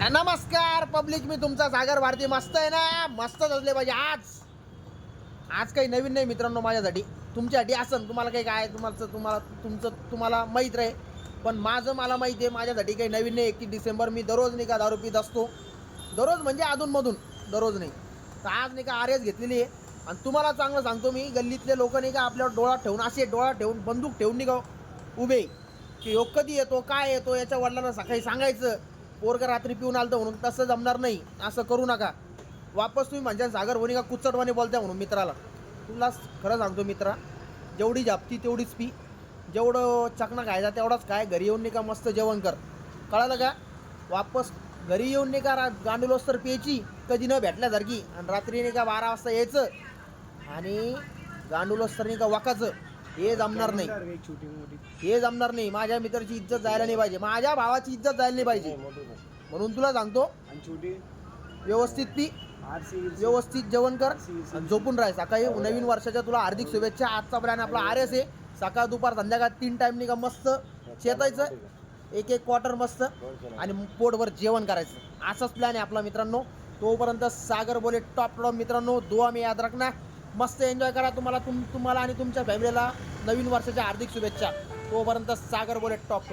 नमस्कार पब्लिक, मी तुमचा सागर भारती. मस्त आहे ना? मस्तच असले पाहिजे. आज काही नवीन नाही मित्रांनो माझ्यासाठी. तुमच्यासाठी असं तुम्हाला काही काय तुम्हाला माहीत राहील, पण मला माहिती आहे माझ्यासाठी काही नवीन नाही. 31 डिसेंबर मी दररोज नाही का दारू पीत असतो. दररोज म्हणजे अधूनमधून, दररोज नाही. तर आज नाही का आर्यस घेतलेली आहे. आणि तुम्हाला चांगलं सांगतो मी, गल्लीतले लोक नाही का आपल्यावर डोळा ठेवून बंदूक ठेवून नाही का उभे, की योग कधी येतो काय येतो. याच्या वडिलांना सकाळी सांगायचं पोरगं रात्री पिऊन आलं म्हणून. तसं जमणार नाही, असं करू नका. वापस तुम्ही म्हणजे सागर होणी का कुचटवाने बोलताय म्हणून मित्राला. तुला खरं सांगतो मित्रा, जेवढी जापती तेवढीच पी, जेवढं चकना खायचा तेवढाच काय. घरी येऊन नाही का मस्त जेवण कर, कळालं का? वापस घरी येऊन नाही का गांडूलोस तर प्यायची कधी न भेटल्यासारखी, आणि रात्री नाही का 12 वाजता यायचं आणि गांडूलोस तर नाही का वाकाचं. हे जमणार नाही, हे जमणार नाही. माझ्या मित्राची इज्जत जायला नाही पाहिजे, माझ्या भावाची इज्जत जायला नाही पाहिजे. म्हणून तुला सांगतो, व्यवस्थित पी, व्यवस्थित जेवण कर आणि झोपून राह. सकाळी नवीन वर्षाच्या तुला हार्दिक शुभेच्छा. आजचा प्लॅन आपला आर्यस आहे. सकाळ दुपार संध्याकाळ 3 टाइम नाही का मस्त शेतायचं, एक क्वार्टर मस्त, आणि पोटभर जेवण करायचं. असाच प्लॅन आहे आपला मित्रांनो. तोपर्यंत सागर बोले टॉप मित्रांनो. दुआ मी याद रखना. मस्त एन्जॉय करा. तुम्हाला आणि तुमच्या फॅमिलीला नवीन वर्षाच्या हार्दिक शुभेच्छा. तोपर्यंत सागर बोले टॉप.